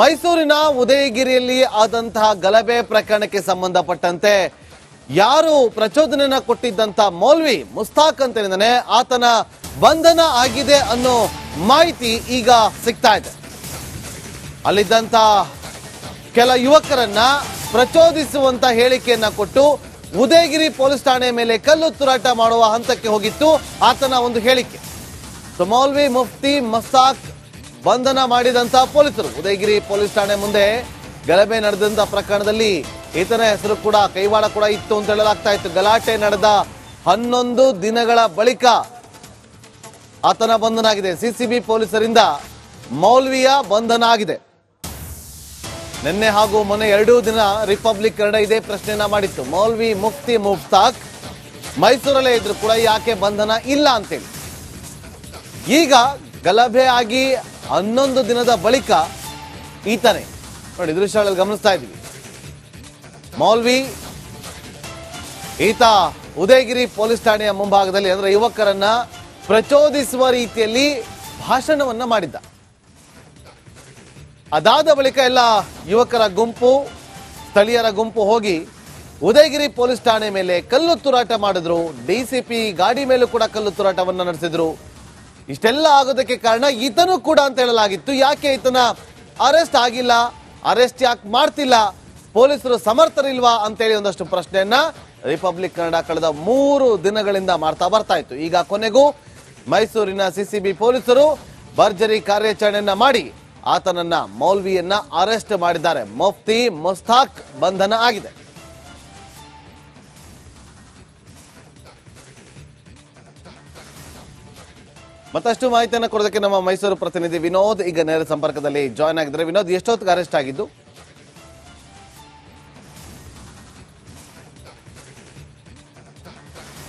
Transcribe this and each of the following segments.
ಮೈಸೂರಿನ ಉದಯಗಿರಿಯಲ್ಲಿ ಆದಂತಹ ಗಲಭೆ ಪ್ರಕರಣಕ್ಕೆ ಸಂಬಂಧಪಟ್ಟಂತೆ ಯಾರು ಪ್ರಚೋದನೆಯನ್ನ ಕೊಟ್ಟಿದ್ದಂತ ಮೌಲ್ವಿ ಮುಸ್ತಾಕ್ ಅಂತೇನಿದ್ದಾನೆ ಆತನ ಬಂಧನ ಆಗಿದೆ ಅನ್ನೋ ಮಾಹಿತಿ ಈಗ ಸಿಗ್ತಾ ಇದೆ. ಅಲ್ಲಿದ್ದಂತ ಕೆಲ ಯುವಕರನ್ನ ಪ್ರಚೋದಿಸುವಂತ ಹೇಳಿಕೆಯನ್ನ ಕೊಟ್ಟು ಉದಯಗಿರಿ ಪೊಲೀಸ್ ಠಾಣೆ ಮೇಲೆ ಕಲ್ಲು ತೂರಾಟ ಮಾಡುವ ಹಂತಕ್ಕೆ ಹೋಗಿತ್ತು ಆತನ ಒಂದು ಹೇಳಿಕೆ. ಸೊ ಮೌಲ್ವಿ ಮುಫ್ತಿ ಮುಸ್ತಾಕ್ ಬಂಧನ ಮಾಡಿದಂತ ಪೊಲೀಸರು ಉದಯಗಿರಿ ಪೊಲೀಸ್ ಠಾಣೆ ಮುಂದೆ ಗಲಭೆ ನಡೆದಂತ ಪ್ರಕರಣದಲ್ಲಿ ಈತನ ಹೆಸರು ಕೂಡ ಕೈವಾಡ ಕೂಡ ಇತ್ತು ಅಂತ ಹೇಳಲಾಗ್ತಾ ಇತ್ತು. ಗಲಾಟೆ ನಡೆದ 11 ದಿನಗಳ ಬಳಿಕ ಆತನ ಬಂಧನ ಆಗಿದೆ. ಸಿಸಿಬಿ ಪೊಲೀಸರಿಂದ ಮೌಲ್ವಿಯ ಬಂಧನ ಆಗಿದೆ. ನಿನ್ನೆ ಹಾಗೂ ಮೊನ್ನೆ 2 ದಿನ ರಿಪಬ್ಲಿಕ್ ಕನ್ನಡ ಇದೇ ಪ್ರಶ್ನೆಯನ್ನ ಮಾಡಿತ್ತು. ಮೌಲ್ವಿ ಮುಫ್ತಿ ಮುಸ್ತಾಕ್ ಮೈಸೂರಲ್ಲೇ ಇದ್ರು ಕೂಡ ಯಾಕೆ ಬಂಧನ ಇಲ್ಲ ಅಂತೇಳಿ. ಈಗ ಗಲಭೆ ಆಗಿ 11 ದಿನದ ಬಳಿಕ ಈತನೇ ನೋಡಿ ದೃಶ್ಯಗಳಲ್ಲಿ ಗಮನಿಸ್ತಾ ಇದ್ದೀವಿ. ಮೌಲ್ವಿ ಈತ ಉದಯಗಿರಿ ಪೊಲೀಸ್ ಠಾಣೆಯ ಮುಂಭಾಗದಲ್ಲಿ ಅಂದ್ರೆ ಯುವಕರನ್ನ ಪ್ರಚೋದಿಸುವ ರೀತಿಯಲ್ಲಿ ಭಾಷಣವನ್ನ ಮಾಡಿದ್ದ. ಅದಾದ ಬಳಿಕ ಎಲ್ಲ ಯುವಕರ ಗುಂಪು ಸ್ಥಳೀಯರ ಗುಂಪು ಹೋಗಿ ಉದಯಗಿರಿ ಪೊಲೀಸ್ ಠಾಣೆ ಮೇಲೆ ಕಲ್ಲು ತೂರಾಟ ಮಾಡಿದ್ರು. ಡಿಸಿಪಿ ಗಾಡಿ ಮೇಲೂ ಕೂಡ ಕಲ್ಲು ತೂರಾಟವನ್ನ ನಡೆಸಿದ್ರು. ಇಷ್ಟೆಲ್ಲ ಆಗೋದಕ್ಕೆ ಕಾರಣ ಈತನೂ ಕೂಡ ಅಂತ ಹೇಳಲಾಗಿತ್ತು. ಯಾಕೆ ಈತನ ಅರೆಸ್ಟ್ ಆಗಿಲ್ಲ, ಅರೆಸ್ಟ್ ಯಾಕೆ ಮಾಡ್ತಿಲ್ಲ, ಪೊಲೀಸರು ಸಮರ್ಥರಿಲ್ವಾ ಅಂತೇಳಿ ಒಂದಷ್ಟು ಪ್ರಶ್ನೆಯನ್ನ ರಿಪಬ್ಲಿಕ್ ಕನ್ನಡ ಕಳೆದ 3 ದಿನಗಳಿಂದ ಮಾಡ್ತಾ ಬರ್ತಾ ಇತ್ತು. ಈಗ ಕೊನೆಗೂ ಮೈಸೂರಿನ ಸಿಸಿಬಿ ಪೊಲೀಸರು ಭರ್ಜರಿ ಕಾರ್ಯಾಚರಣೆಯನ್ನ ಮಾಡಿ ಆತನನ್ನ ಮೌಲ್ವಿಯನ್ನ ಅರೆಸ್ಟ್ ಮಾಡಿದ್ದಾರೆ. ಮುಫ್ತಿ ಮುಸ್ತಾಕ್ ಬಂಧನ ಆಗಿದೆ. ಮತ್ತಷ್ಟು ಮಾಹಿತಿಯನ್ನು ಕೊಡೋದಕ್ಕೆ ನಮ್ಮ ಮೈಸೂರು ಪ್ರತಿನಿಧಿ ವಿನೋದ್ ಈಗ ನೇರ ಸಂಪರ್ಕದಲ್ಲಿ ಜಾಯ್ನ್ ಆಗಿದ್ದಾರೆ. ವಿನೋದ್, ಎಷ್ಟೊತ್ತಿಗೆ ಅರೆಸ್ಟ್ ಆಗಿದ್ದು?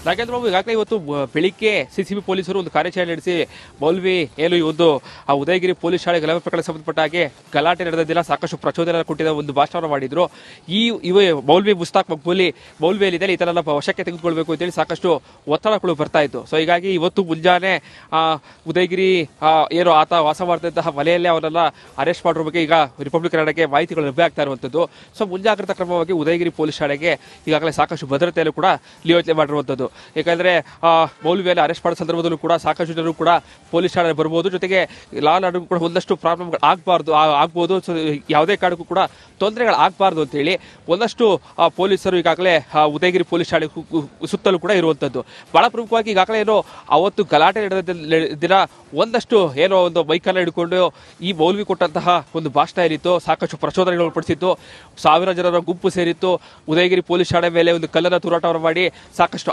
ನಾಗೇಂದ್ರ ಬಾಬು, ಈಗಾಗಲೇ ಇವತ್ತು ಬೆಳಿಗ್ಗೆ ಸಿಸಿಬಿ ಪೊಲೀಸರು ಒಂದು ಕಾರ್ಯಾಚರಣೆ ನಡೆಸಿ ಮೌಲ್ವಿ ಏನು ಒಂದು ಆ ಉದಯಗಿರಿ ಪೊಲೀಸ್ ಠಾಣೆ ಗಲಭೆ ಪ್ರಕರಣ ಸಂಬಂಧಪಟ್ಟ ಹಾಗೆ ಗಲಾಟೆ ನಡೆದ ದಿನ ಸಾಕಷ್ಟು ಪ್ರಚೋದನೆ ಕೊಟ್ಟಿದ್ದ ಒಂದು ಭಾಷಣ ಮಾಡಿದ್ರು. ಮೌಲ್ವಿ ಮುಸ್ತಾಕ್ ಮೌಲ್ವಿ ಏನಿದೆ ಈತನೆಲ್ಲ ವಶಕ್ಕೆ ತೆಗೆದುಕೊಳ್ಬೇಕು ಅಂತೇಳಿ ಸಾಕಷ್ಟು ಒತ್ತಡಗಳು ಬರ್ತಾ ಇತ್ತು. ಸೊ ಹೀಗಾಗಿ ಇವತ್ತು ಮುಂಜಾನೆ ಉದಯಗಿರಿ ಏನು ಆತ ವಾಸ ಮಾಡ್ತಿದ್ದಂತಹ ಮನೆಯಲ್ಲೇ ಅವರೆಲ್ಲ ಅರೆಸ್ಟ್ ಮಾಡಿರೋ ಬಗ್ಗೆ ಈಗ ರಿಪಬ್ಲಿಕ್ ಕನ್ನಡಕ್ಕೆ ಮಾಹಿತಿಗಳು ಲಭ್ಯ ಆಗ್ತಾ ಇರುವಂತದ್ದು. ಸೊ ಮುಂಜಾಗ್ರತಾ ಕ್ರಮವಾಗಿ ಉದಯಗಿರಿ ಪೊಲೀಸ್ ಠಾಣೆಗೆ ಈಗಾಗಲೇ ಸಾಕಷ್ಟು ಭದ್ರತೆಯಲ್ಲೂ ಕೂಡ ನಿಯೋಜನೆ ಮಾಡಿರುವಂತದ್ದು. ಯಾಕಂದ್ರೆ ಮೌಲ್ವಿಯಲ್ಲಿ ಅರೆಸ್ಟ್ ಮಾಡೋ ಸಂದರ್ಭದಲ್ಲೂ ಕೂಡ ಸಾಕಷ್ಟು ಜನರು ಕೂಡ ಪೊಲೀಸ್ ಠಾಣೆ ಬರ್ಬೋದು. ಜೊತೆಗೆ ಲಾ ಅಂಡ್ ಆರ್ಡರ್ ಕೂಡ ಒಂದಷ್ಟು ಪ್ರಾಬ್ಲಮ್ಗಳು ಆಗ್ಬೋದು. ಸೊ ಯಾವುದೇ ಕಾರಣಕ್ಕೂ ಕೂಡ ತೊಂದರೆಗಳು ಆಗಬಾರ್ದು ಅಂತ ಹೇಳಿ ಒಂದಷ್ಟು ಪೊಲೀಸರು ಈಗಾಗಲೇ ಉದಯಗಿರಿ ಪೊಲೀಸ್ ಠಾಣೆ ಸುತ್ತಲೂ ಕೂಡ ಇರುವಂತದ್ದು. ಬಹಳ ಪ್ರಮುಖವಾಗಿ ಈಗಾಗಲೇ ಏನೋ ಅವತ್ತು ಗಲಾಟೆ ನಡೆದ ದಿನ ಒಂದಷ್ಟು ಏನೋ ಒಂದು ಬೈಕನ್ನ ಹಿಡ್ಕೊಂಡು ಈ ಮೌಲ್ವಿ ಕೊಟ್ಟಂತಹ ಒಂದು ಭಾಷಣ ಏನಿತ್ತು ಸಾಕಷ್ಟು ಪ್ರಚೋದನೆಗಳು ಪಡಿಸಿತ್ತು. 1000 ಜನರ ಗುಂಪು ಸೇರಿತ್ತು. ಉದಯಗಿರಿ ಪೊಲೀಸ್ ಠಾಣೆ ಮೇಲೆ ಒಂದು ಕಲ್ಲನ್ನ ತೂರಾಟವನ್ನು ಮಾಡಿ ಸಾಕಷ್ಟು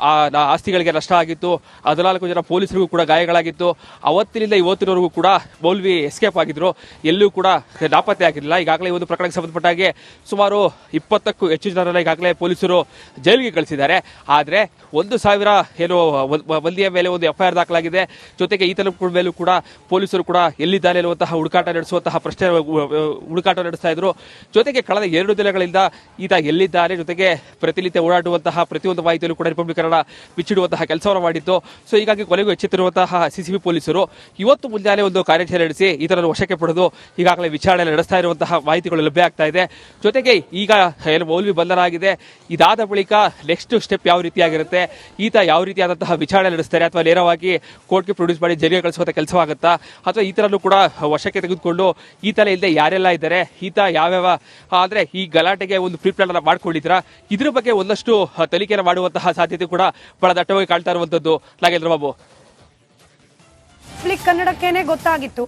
ಆಸ್ತಿಗಳಿಗೆ ನಷ್ಟ ಆಗಿತ್ತು. 14 ಜನ ಪೊಲೀಸರಿಗೂ ಕೂಡ ಗಾಯಗಳಾಗಿತ್ತು. ಅವತ್ತಿನಿಂದ ಇವತ್ತಿನವರೆಗೂ ಕೂಡ ಮೌಲ್ವಿ ಎಸ್ಕೇಪ್ ಆಗಿದ್ರು, ಎಲ್ಲೂ ಕೂಡ ನಾಪತ್ತೆ ಆಗಿರಲಿಲ್ಲ. ಈಗಾಗಲೇ ಒಂದು ಪ್ರಕರಣಕ್ಕೆ ಸಂಬಂಧಪಟ್ಟ ಹಾಗೆ ಸುಮಾರು 20ಕ್ಕೂ ಹೆಚ್ಚು ಜನರನ್ನ ಈಗಾಗಲೇ ಪೊಲೀಸರು ಜೈಲಿಗೆ ಕಳಿಸಿದ್ದಾರೆ. ಆದರೆ 1000 ಏನು ಮಂದಿಯ ಮೇಲೆ ಒಂದು ಎಫ್ಐಆರ್ ದಾಖಲಾಗಿದೆ. ಜೊತೆಗೆ ಈತನ ಮೇಲೂ ಕೂಡ ಪೊಲೀಸರು ಕೂಡ ಎಲ್ಲಿದ್ದಾನೆ ಅನ್ನುವಂತಹ ಹುಡುಕಾಟ ನಡೆಸ್ತಾ ಇದ್ರು. ಜೊತೆಗೆ ಕಳೆದ 2 ದಿನಗಳಿಂದ ಈತ ಎಲ್ಲಿದ್ದಾನೆ, ಜೊತೆಗೆ ಪ್ರತಿನಿತ್ಯ ಓಡಾಡುವಂತಹ ಪ್ರತಿಯೊಂದು ಮಾಹಿತಿಯಲ್ಲೂ ಕೂಡ ರಿಪಬ್ಲಿಕ್ ಕನ್ನಡ ಬಿಚ್ಚಿಡುವಂತಹ ಕೆಲಸವನ್ನು ಮಾಡಿತ್ತು. ಸೊ ಹೀಗಾಗಿ ಕೊನೆಗೂ ಎಚ್ಚೆತ್ತಿರುವಂತಹ ಸಿಸಿಬಿ ಪೊಲೀಸರು ಇವತ್ತು ಮುಂಜಾನೆ ಒಂದು ಕಾರ್ಯಾಚರಣೆ ನಡೆಸಿ ಈತನನ್ನು ವಶಕ್ಕೆ ಪಡೆದು ಈಗಾಗಲೇ ವಿಚಾರಣೆ ನಡೆಸ್ತಾ ಇರುವಂತಹ ಮಾಹಿತಿಗಳು ಲಭ್ಯ ಆಗ್ತಾ ಇದೆ. ಜೊತೆಗೆ ಈಗ ಮೌಲ್ವಿ ಬಂಧನ ಆಗಿದೆ. ಇದಾದ ಬಳಿಕ ನೆಕ್ಸ್ಟ್ ಸ್ಟೆಪ್ ಯಾವ ರೀತಿಯಾಗಿರುತ್ತೆ, ಈತ ಯಾವ ರೀತಿಯಾದಂತಹ ವಿಚಾರಣೆ ನಡೆಸ್ತಾರೆ, ಅಥವಾ ನೇರವಾಗಿ ಕೋರ್ಟ್ಗೆ ಪ್ರೊಡ್ಯೂಸ್ ಮಾಡಿ ಜೈಲಿಗೆ ಕಳಿಸುವಂತ ಕೆಲಸವಾಗುತ್ತಾ, ಅಥವಾ ಈತನನ್ನು ಕೂಡ ವಶಕ್ಕೆ ತೆಗೆದುಕೊಂಡು ಈತನೇ ಇಲ್ಲದೆ ಯಾರೆಲ್ಲ ಇದ್ದಾರೆ, ಈತ ಯಾವ್ಯಾವ ಅಂದ್ರೆ ಈ ಗಲಾಟೆಗೆ ಒಂದು ಪ್ರೀ ಪ್ಲಾನ್ ಅನ್ನ ಮಾಡ್ಕೊಂಡಿದ್ರ, ಇದ್ರ ಬಗ್ಗೆ ಒಂದಷ್ಟು ತನಿಖೆಯನ್ನು ಮಾಡುವಂತಹ ಸಾಧ್ಯತೆ ಕೂಡ ಬಹಳ ದಟ್ಟವಾಗಿ ಕಾಣ್ತಾ ಇರುವಂತದ್ದು. ನಾಗೇಂದ್ರ ಬಾಬು, ಕನ್ನಡಕ್ಕೇನೆ ಗೊತ್ತಾಗಿತ್ತು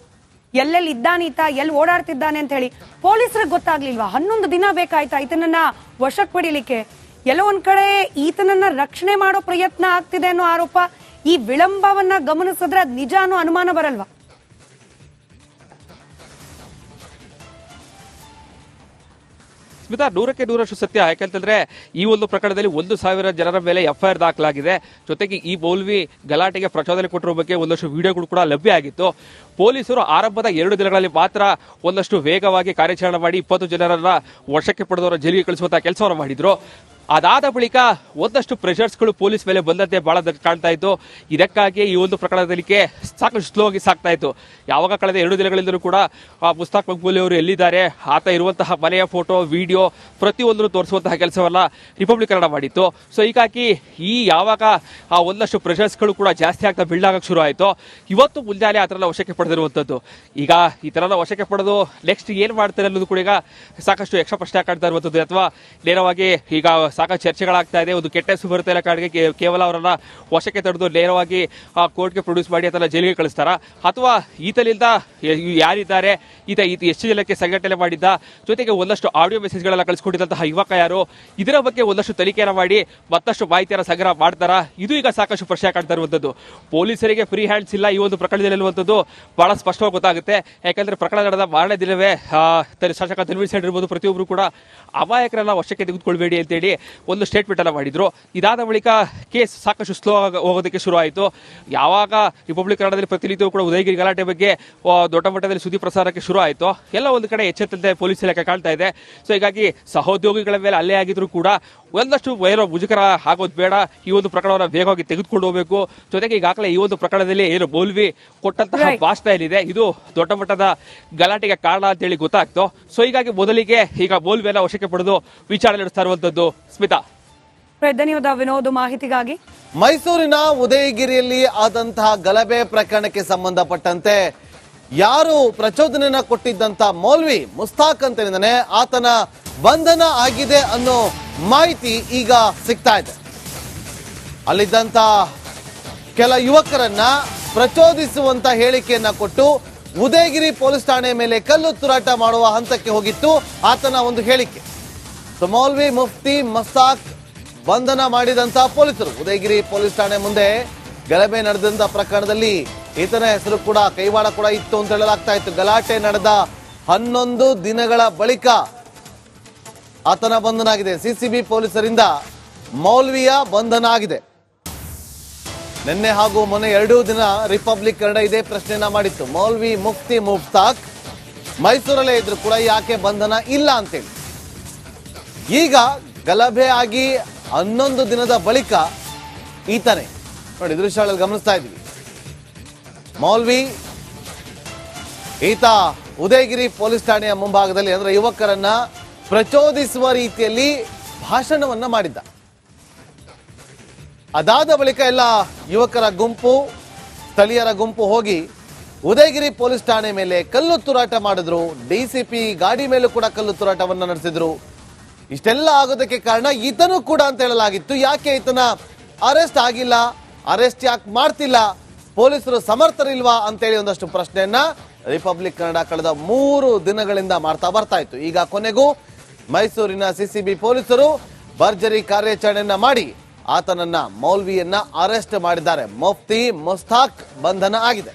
ಎಲ್ಲೆಲ್ಲಿ ಇದ್ದಾನೆ ಈತ, ಎಲ್ಲಿ ಓಡಾಡ್ತಿದ್ದಾನೆ ಅಂತ ಹೇಳಿ. ಪೊಲೀಸರಿಗೆ ಗೊತ್ತಾಗ್ಲಿಲ್ವಾ? 11 ದಿನ ಬೇಕಾಯ್ತಾ ಈತನನ್ನ ವಶಕ್ಕೆ ಪಡಿಲಿಕ್ಕೆ? ಎಲ್ಲೋ ಒಂದ್ ಕಡೆ ಈತನನ್ನ ರಕ್ಷಣೆ ಮಾಡೋ ಪ್ರಯತ್ನ ಆಗ್ತಿದೆ ಅನ್ನೋ ಆರೋಪ. ಈ ವಿಳಂಬವನ್ನ ಗಮನಿಸಿದ್ರೆ ಅದ್ ನಿಜ ಅನ್ನೋ ಅನುಮಾನ ಬರಲ್ವಾ? ಸ್ಮಿತಾ, 100ಕ್ಕೆ 100ರಷ್ಟು ಸತ್ಯ. ಯಾಕಂತಂದ್ರೆ ಈ ಒಂದು ಪ್ರಕರಣದಲ್ಲಿ 1000 ಜನರ ಮೇಲೆ ಎಫ್ಐಆರ್ ದಾಖಲಾಗಿದೆ. ಜೊತೆಗೆ ಈ ಮೌಲ್ವಿ ಗಲಾಟೆಗೆ ಪ್ರಚೋದನೆ ಕೊಟ್ಟಿರೋ ಬಗ್ಗೆ ಒಂದಷ್ಟು ವಿಡಿಯೋಗಳು ಕೂಡ ಲಭ್ಯ ಆಗಿತ್ತು. ಪೊಲೀಸರು ಆರಂಭದ 2 ದಿನಗಳಲ್ಲಿ ಮಾತ್ರ ಒಂದಷ್ಟು ವೇಗವಾಗಿ ಕಾರ್ಯಾಚರಣೆ ಮಾಡಿ 20 ಜನರನ್ನ ವಶಕ್ಕೆ ಪಡೆದವರ ಜೈಲಿಗೆ ಕಳಿಸುವಂತಹ ಕೆಲಸವನ್ನು ಮಾಡಿದ್ರು. ಅದಾದ ಬಳಿಕ ಒಂದಷ್ಟು ಪ್ರೆಷರ್ಸ್ಗಳು ಪೊಲೀಸ್ ಮೇಲೆ ಬಂದಂತೆ ಬಹಳ ಕಾಣ್ತಾ ಇತ್ತು. ಇದಕ್ಕಾಗಿ ಈ ಒಂದು ಪ್ರಕರಣದಲ್ಲಿ ಸಾಕಷ್ಟು ಸ್ಲೋ ಆಗಿ ಸಾಕ್ತಾ ಇತ್ತು. ಯಾವಾಗ ಕಳೆದ 2 ದಿನಗಳಿಂದಲೂ ಕೂಡ ಮುಸ್ತಾಕ್ ಮಕ್ಬೂಲಿ ಅವರು ಎಲ್ಲಿದ್ದಾರೆ, ಆತ ಇರುವಂತಹ ಮನೆಯ ಫೋಟೋ, ವಿಡಿಯೋ ಪ್ರತಿಯೊಂದನ್ನು ತೋರಿಸುವಂತಹ ಕೆಲಸವನ್ನ ರಿಪಬ್ಲಿಕ್ ಕನ್ನಡ ಮಾಡಿತ್ತು. ಸೊ ಹೀಗಾಗಿ ಯಾವಾಗ ಆ ಒಂದಷ್ಟು ಪ್ರೆಷರ್ಸ್ಗಳು ಕೂಡ ಜಾಸ್ತಿ ಆಗ್ತಾ ಬಿಲ್ಡ್ ಆಗಕ್ಕೆ ಶುರು ಆಯಿತು, ಇವತ್ತು ಮುಂಜಾನೆ ಆ ಥರ ವಶಕ್ಕೆ ಪಡೆದಿರುವಂಥದ್ದು. ಈಗ ಈ ಥರ ವಶಕ್ಕೆ ಪಡೆದು ನೆಕ್ಸ್ಟ್ ಏನು ಮಾಡ್ತಾರೆ ಅನ್ನೋದು ಕೂಡ ಈಗ ಸಾಕಷ್ಟು ಯಕ್ಷ ಪ್ರಶ್ನೆ ಕಾಡ್ತಾ ಇರುವಂಥದ್ದು. ಅಥವಾ ನೇರವಾಗಿ ಈಗ ಸಾಕಷ್ಟು ಚರ್ಚೆಗಳಾಗ್ತಾ ಇದೆ. ಒಂದು ಕೆಟ್ಟ ಹೆಸರು ಬರುತ್ತೆ ಇಲ್ಲ ಕಾರಣಕ್ಕೆ ಕೇವಲ ಅವರನ್ನ ವಶಕ್ಕೆ ತಡೆದು ನೇರವಾಗಿ ಕೋರ್ಟ್ಗೆ ಪ್ರೊಡ್ಯೂಸ್ ಮಾಡಿ ಅಥವಾ ಜೈಲಿಗೆ ಕಳಿಸ್ತಾರ, ಅಥವಾ ಈತನಿಂದ ಯಾರಿದ್ದಾರೆ, ಈತ ಎಷ್ಟು ಜನಕ್ಕೆ ಸಂಘಟನೆ ಮಾಡಿದ್ದ, ಜೊತೆಗೆ ಒಂದಷ್ಟು ಆಡಿಯೋ ಮೆಸೇಜ್ಗಳೆಲ್ಲ ಕಳಿಸ್ಕೊಟ್ಟಿದ್ದಂತಹ ಯುವಕ ಯಾರು, ಇದರ ಬಗ್ಗೆ ಒಂದಷ್ಟು ತನಿಖೆಯನ್ನು ಮಾಡಿ ಮತ್ತಷ್ಟು ಮಾಹಿತಿಯನ್ನು ಸಂಗ್ರಹ ಮಾಡ್ತಾರ. ಇದು ಈಗ ಸಾಕಷ್ಟು ಪ್ರಶ್ನೆ ಕಾಡ್ತಾ ಇರುವಂಥದ್ದು. ಪೊಲೀಸರಿಗೆ ಫ್ರೀ ಹ್ಯಾಂಡ್ಸ್ ಇಲ್ಲ ಈ ಒಂದು ಪ್ರಕರಣದಲ್ಲಿ ಇರುವಂಥದ್ದು ಬಹಳ ಸ್ಪಷ್ಟವಾಗಿ ಗೊತ್ತಾಗುತ್ತೆ. ಯಾಕಂದ್ರೆ ಪ್ರಕರಣ ನಡೆದ ಮಾರನೇ ದಿನವೇ ಶಾಸಕ ತನ್ವೀರ್ ಸೇಠ್ ಇರ್ಬೋದು, ಪ್ರತಿಯೊಬ್ಬರು ಕೂಡ ಅಮಾಯಕರನ್ನ ವಶಕ್ಕೆ ತೆಗೆದುಕೊಳ್ಬೇಡಿ ಅಂತೇಳಿ ಒಂದು ಸ್ಟೇಟ್ಮೆಂಟ್ ಅನ್ನ ಮಾಡಿದ್ರು. ಇದಾದ ಬಳಿಕ ಕೇಸ್ ಸಾಕಷ್ಟು ಸ್ಲೋ ಹೋಗೋದಕ್ಕೆ ಶುರು ಆಯಿತು. ಯಾವಾಗ ರಿಪಬ್ಲಿಕ್ ಕನ್ನಡದಲ್ಲಿ ಪ್ರತಿನಿತ್ಯವೂ ಕೂಡ ಉದಯಗಿರಿ ಗಲಾಟೆ ಬಗ್ಗೆ ದೊಡ್ಡ ಮಟ್ಟದಲ್ಲಿ ಸುದ್ದಿ ಪ್ರಸಾರಕ್ಕೆ ಶುರು ಆಯಿತು, ಎಲ್ಲ ಒಂದು ಕಡೆ ಎಚ್ಚೆತ್ತಂತೆ ಪೊಲೀಸ್ ಇಲಾಖೆ ಕಾಣ್ತಾ ಇದೆ. ಸೊ ಹೀಗಾಗಿ ಸಹೋದ್ಯೋಗಿಗಳ ಮೇಲೆ ಹಲ್ಲೆ ಆಗಿದ್ರು ಕೂಡ ಒಂದಷ್ಟು ಏನೋ ಮುಜುಗರ ಆಗೋದು ಬೇಡ, ಈ ಒಂದು ಪ್ರಕರಣವನ್ನು ವೇಗವಾಗಿ ತೆಗೆದುಕೊಂಡು ಹೋಗಬೇಕು. ಜೊತೆಗೆ ಈಗಾಗಲೇ ಈ ಒಂದು ಪ್ರಕರಣದಲ್ಲಿ ಏನು ಮೌಲ್ವಿ ಕೊಟ್ಟಂತಹ ಭಾಷಣ ಏನಿದೆ ಇದು ದೊಡ್ಡ ಮಟ್ಟದ ಗಲಾಟೆಗೆ ಕಾರಣ ಅಂತೇಳಿ ಗೊತ್ತಾಗ್ತು. ಸೊ ಹೀಗಾಗಿ ಮೊದಲಿಗೆ ಈಗ ಮೌಲ್ವಿಯನ್ನ ವಶಕ್ಕೆ ಪಡೆದು ವಿಚಾರಣೆ ನಡೆಸ್ತಾ ಇರುವಂತದ್ದು. ಸ್ಮಿತಾ, ಧನ್ಯವಾದ ವಿನೋದ್ ಮಾಹಿತಿಗಾಗಿ. ಮೈಸೂರಿನ ಉದಯಗಿರಿಯಲ್ಲಿ ಆದಂತಹ ಗಲಭೆ ಪ್ರಕರಣಕ್ಕೆ ಸಂಬಂಧಪಟ್ಟಂತೆ ಯಾರು ಪ್ರಚೋದನೆಯನ್ನ ಕೊಟ್ಟಿದ್ದಂತ ಮೌಲ್ವಿ ಮುಸ್ತಾಕ್ ಅಂತೇನಿದ್ದಾನೆ, ಆತನ ಬಂಧನ ಆಗಿದೆ ಅನ್ನೋ ಮಾಹಿತಿ ಈಗ ಸಿಗ್ತಾ ಇದೆ. ಅಲ್ಲಿದ್ದಂತ ಕೆಲ ಯುವಕರನ್ನ ಪ್ರಚೋದಿಸುವಂತ ಹೇಳಿಕೆಯನ್ನ ಕೊಟ್ಟು ಉದಯಗಿರಿ ಪೊಲೀಸ್ ಠಾಣೆ ಮೇಲೆ ಕಲ್ಲು ತೂರಾಟ ಮಾಡುವ ಹಂತಕ್ಕೆ ಹೋಗಿತ್ತು ಆತನ ಒಂದು ಹೇಳಿಕೆ. ಮೌಲ್ವಿ ಮುಫ್ತಿ ಮುಸ್ತಾಕ್ ಬಂಧನ ಮಾಡಿದಂತ ಪೊಲೀಸರು ಉದಯಗಿರಿ ಪೊಲೀಸ್ ಠಾಣೆ ಮುಂದೆ ಗಲಭೆ ನಡೆದಂತ ಪ್ರಕರಣದಲ್ಲಿ ಈತನ ಹೆಸರು ಕೂಡ ಕೈವಾಡ ಕೂಡ ಇತ್ತು ಅಂತ ಹೇಳಲಾಗ್ತಾ ಇತ್ತು. ಗಲಾಟೆ ನಡೆದ 11 ದಿನಗಳ ಬಳಿಕ ಆತನ ಬಂಧನ ಆಗಿದೆ. ಸಿಸಿಬಿ ಪೊಲೀಸರಿಂದ ಮೌಲ್ವಿಯ ಬಂಧನ ಆಗಿದೆ. ನಿನ್ನೆ ಹಾಗೂ ಮೊನ್ನೆ 2 ದಿನ ರಿಪಬ್ಲಿಕ್ ಕನ್ನಡ ಇದೇ ಪ್ರಶ್ನೆಯನ್ನ ಮಾಡಿತ್ತು. ಮೌಲ್ವಿ ಮುಫ್ತಿ ಮುಸ್ತಾಕ್ ಮೈಸೂರಲ್ಲೇ ಇದ್ರು ಕೂಡ ಯಾಕೆ ಬಂಧನ ಇಲ್ಲ ಅಂತೇಳಿ. ಈಗ ಗಲಭೆ ಆಗಿ 11 ದಿನದ ಬಳಿಕ ಈತನೇ ನೋಡಿ ದೃಶ್ಯಗಳಲ್ಲಿ ಗಮನಿಸ್ತಾ ಇದ್ವಿ. ಮೌಲ್ವಿ ಈತ ಉದಯಗಿರಿ ಪೊಲೀಸ್ ಠಾಣೆಯ ಮುಂಭಾಗದಲ್ಲಿ ಅಂದ್ರೆ ಯುವಕರನ್ನ ಪ್ರಚೋದಿಸುವ ರೀತಿಯಲ್ಲಿ ಭಾಷಣವನ್ನ ಮಾಡಿದ್ದ. ಅದಾದ ಬಳಿಕ ಎಲ್ಲ ಯುವಕರ ಗುಂಪು, ಸ್ಥಳೀಯರ ಗುಂಪು ಹೋಗಿ ಉದಯಗಿರಿ ಪೊಲೀಸ್ ಠಾಣೆ ಮೇಲೆ ಕಲ್ಲು ತೂರಾಟ ಮಾಡಿದ್ರು. ಡಿಸಿಪಿ ಗಾಡಿ ಮೇಲೂ ಕೂಡ ಕಲ್ಲು ತೂರಾಟವನ್ನ ನಡೆಸಿದ್ರು. ಇಷ್ಟೆಲ್ಲ ಆಗೋದಕ್ಕೆ ಕಾರಣ ಈತನೂ ಕೂಡ ಅಂತ ಹೇಳಲಾಗಿತ್ತು. ಯಾಕೆ ಈತನ ಅರೆಸ್ಟ್ ಆಗಿಲ್ಲ, ಅರೆಸ್ಟ್ ಯಾಕೆ ಮಾಡ್ತಿಲ್ಲ, ಪೊಲೀಸರು ಸಮರ್ಥರಿಲ್ವಾ ಅಂತೇಳಿ ಒಂದಷ್ಟು ಪ್ರಶ್ನೆಯನ್ನ ರಿಪಬ್ಲಿಕ್ ಕನ್ನಡ ಕಳೆದ 3 ದಿನಗಳಿಂದ ಮಾಡ್ತಾ ಬರ್ತಾ ಇತ್ತು. ಈಗ ಕೊನೆಗೂ ಮೈಸೂರಿನ ಸಿಸಿಬಿ ಪೊಲೀಸರು ಭರ್ಜರಿ ಕಾರ್ಯಾಚರಣೆಯನ್ನ ಮಾಡಿ ಆತನನ್ನ ಮೌಲ್ವಿಯನ್ನ ಅರೆಸ್ಟ್ ಮಾಡಿದ್ದಾರೆ. ಮುಫ್ತಿ ಮುಸ್ತಾಕ್ ಬಂಧನ ಆಗಿದೆ.